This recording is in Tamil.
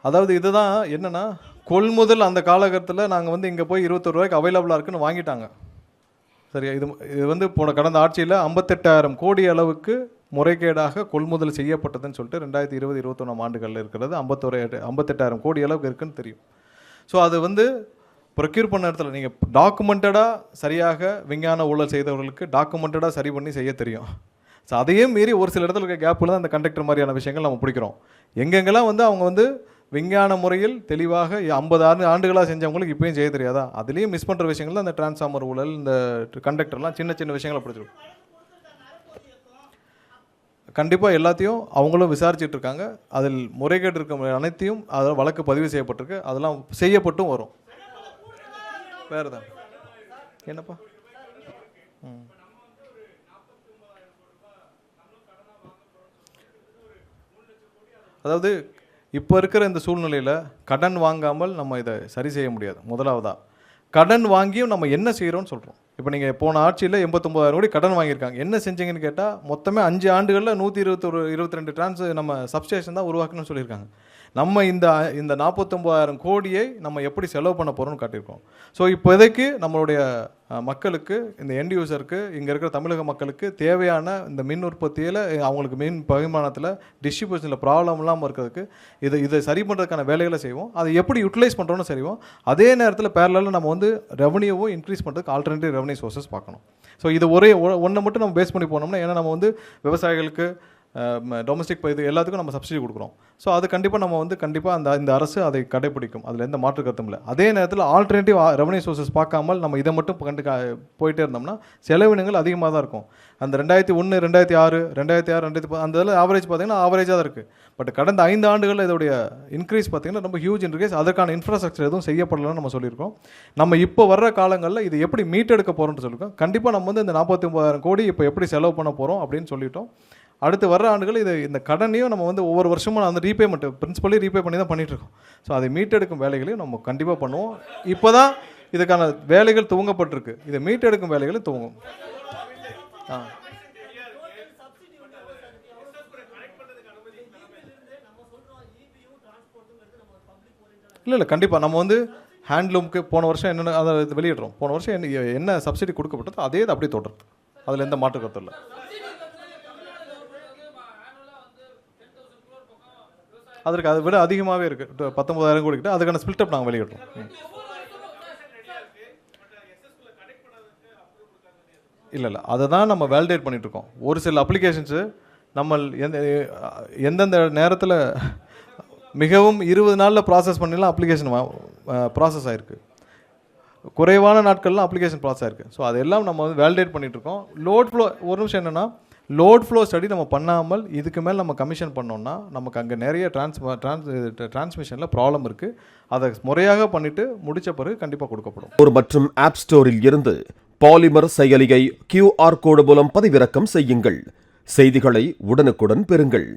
அதாவது இதுதான் என்னென்னா, கொள்முதல் அந்த காலகட்டத்தில் நாங்கள் வந்து இங்கே போய் 21 ரூபாய்க்கு அவைலபிளாக இருக்குன்னு வாங்கிட்டாங்க. சரியா? இது வந்து கடந்த ஆட்சியில் 58,000 கோடி அளவுக்கு முறைகேடாக கொள்முதல் செய்யப்பட்டதுன்னு சொல்லிட்டு 2020-21 ஆண்டுகளில் இருக்கிறது 58,000 கோடி அளவுக்கு இருக்குன்னு தெரியும். ஸோ அது வந்து ப்ரொக்யூர் பண்ண இடத்துல நீங்கள் டாக்குமெண்டடாக சரியாக விஞ்ஞான ஊழல் செய்தவர்களுக்கு டாக்குமெண்டடாக சரி பண்ணி செய்ய தெரியும். ஸோ அதையும் மீறி ஒரு சில இடத்துல இருக்க கேப்பில் தான் அந்த கண்டக்டர் மாதிரியான விஷயங்கள் நம்ம பிடிக்கிறோம். எங்கெங்கெல்லாம் வந்து அவங்க வந்து விஞ்ஞான முறையில் தெளிவாக 50 ஆண்டுகளாக செஞ்சவங்களுக்கு இப்போயும் செய்ய தெரியாதா? அதுலேயும் மிஸ் பண்ணுற விஷயங்கள் தான் இந்த டிரான்ஸ்ஃபார்மர் ஊழல், இந்த கண்டக்டர்லாம் சின்ன சின்ன விஷயங்களை பிடிச்சிருக்கும். கண்டிப்பாக எல்லாத்தையும் அவங்களும் விசாரிச்சுட்டு இருக்காங்க. அதில் முறைகேடு இருக்க அனைத்தையும் அதில் வழக்கு பதிவு செய்யப்பட்டிருக்கு. அதெல்லாம் செய்யப்பட்டும் வரும். வேறு தான் என்னப்பா? அதாவது இப்போ இருக்கிற இந்த சூழ்நிலையில் கடன் வாங்காமல் நம்ம இதை சரி செய்ய முடியாது. முதலாவதாக கடன் வாங்கியும் நம்ம என்ன செய்கிறோன்னு சொல்கிறோம். இப்போ நீங்கள் போன ஆட்சியில் 89,000 கோடி கடன் வாங்கியிருக்காங்க. என்ன செஞ்சீங்கன்னு கேட்டால் மொத்தமே 5 ஆண்டுகளில் 122 நம்ம சப்ஸ்டேஷன் தான் உருவாக்கணும்னு சொல்லியிருக்காங்க. நம்ம இந்த 49,000 கோடியை நம்ம எப்படி செலவு பண்ண போகிறோம்னு காட்டியிருக்கோம். ஸோ இப்போதைக்கு நம்மளுடைய மக்களுக்கு, இந்த எண்ட் யூசருக்கு, இங்கே இருக்கிற தமிழக மக்களுக்கு தேவையான இந்த மின் உற்பத்தியில், அவங்களுக்கு மின் பரிமாணத்தில், டிஸ்ட்ரிபியூஷனில் ப்ராப்ளம் இல்லாமல் இருக்கிறதுக்கு இதை சரி பண்ணுறதுக்கான வேலைகளை செய்வோம். அதை எப்படி யூட்டிலைஸ் பண்ணுறோன்னு செய்வோம். அதே நேரத்தில் பேரலாக நம்ம வந்து ரெவன்யூவும் இன்க்ரீஸ் பண்ணுறதுக்கு ஆல்டர்னேட்டிவ் ரெவன்யூ சோர்சஸ் பார்க்கணும். ஸோ இது ஒன்றை மட்டும் நம்ம பேஸ் பண்ணி போனோம்னா, ஏன்னா நம்ம வந்து விவசாயிகளுக்கு டொமஸ்டிக் இது எல்லாத்துக்கும் நம்ம சப்சிடி கொடுக்குறோம். ஸோ அது கண்டிப்பாக நம்ம வந்து கண்டிப்பாக இந்த அரசு அதை கடைப்பிடிக்கும். அதில் எந்த மாற்று கருத்தும் இல்லை. அதே நேரத்தில் ஆல்டர்னேட்டிவ் ரெவன்யூ சோர்சஸ் பார்க்காமல் நம்ம இதை மட்டும் போயிட்டே இருந்தோம்னா செலவினங்கள் அதிகமாக தான் இருக்கும். அந்த 2001, 2006, 2010 அந்த இதில் ஆவரேஜ் பார்த்திங்கன்னா ஆவரேஜாக தான் இருக்குது. பட் கடந்த 5 ஆண்டுகளில் இதோடைய இன்க்ரீஸ் பார்த்திங்கன்னா ரொம்ப ஹியூஜ் இன்க்ரீஸ். அதற்கான இன்ஃப்ராஸ்ட்ரக்சர் எதுவும் செய்யப்படலன்னு நம்ம சொல்லியிருக்கோம். நம்ம இப்போ வர்ற காலங்களில் இது எப்படி மீட்டெடுக்க போகிறோம்னு சொல்லியிருக்கோம். கண்டிப்பாக நம்ம வந்து இந்த 49,000 கோடி இப்போ எப்படி செலவு பண்ண போகிறோம் அப்படின்னு சொல்லிட்டோம். அடுத்து வர்ற ஆண்டுகள் இந்த கடனையும் நம்ம வந்து ஒவ்வொரு வருஷமும் அந்த ரீபேமெண்ட் பிரின்சிபலி ரீபே பண்ணி தான் பண்ணிகிட்ருக்கோம். ஸோ அதை மீட்டெடுக்கும் வேலைகளையும் நம்ம கண்டிப்பாக பண்ணுவோம். இப்போ தான் இதுக்கான வேலைகள் துவங்கப்பட்டிருக்கு. இதை மீட்டெடுக்கும் வேலைகளும் துவங்கும். இல்லை கண்டிப்பாக நம்ம வந்து ஹேண்ட்லூமுக்கு போன வருஷம் என்னென்ன அதை வெளியிடுறோம். போன வருஷம் என்ன சப்சிடி கொடுக்கப்பட்டதோ அதே இது அப்படியே தொடருது. அதில் எந்த மாற்று கருத்தும் இல்லை. அதற்கு அதை விட அதிகமாகவே இருக்குது. 19,000 கோடி கிட்ட அதுக்கான ஸ்பில்ட் அப் நாங்கள் வெளியிடுறோம். இல்லை அதை தான் நம்ம வேலிடேட் பண்ணிகிட்ருக்கோம். ஒரு சில அப்ளிகேஷன்ஸு நம்ம எந்தெந்த நேரத்தில் மிகவும் 20 நாளில் ப்ராசஸ் பண்ணிலாம் அப்ளிகேஷன் ப்ராசஸ் ஆகிருக்கு. குறைவான நாட்கள்லாம் அப்ளிகேஷன் ப்ராசஸ் ஆகிருக்கு. ஸோ அதெல்லாம் நம்ம வந்து வேலிடேட் பண்ணிகிட்ருக்கோம். லோட் ஃப்ளோ ஒரு நிமிஷம் என்னென்னா, லோட் ஃப்ளோ ஸ்டடி நம்ம பண்ணாமல் இதுக்கு மேலே நம்ம கமிஷன் பண்ணோம்னா நமக்கு அங்கே நிறைய டிரான்ஸ்மிஷனில் ப்ராப்ளம் இருக்குது. அதை முறையாக பண்ணிவிட்டு முடித்த பிறகு கண்டிப்பாக கொடுக்கப்படும். மற்றும் ஆப் ஸ்டோரில் இருந்து பாலிமர் செயலியை QR கோடு மூலம் பதிவிறக்கம் செய்யுங்கள். செய்திகளை உடனுக்குடன் பெறுங்கள்.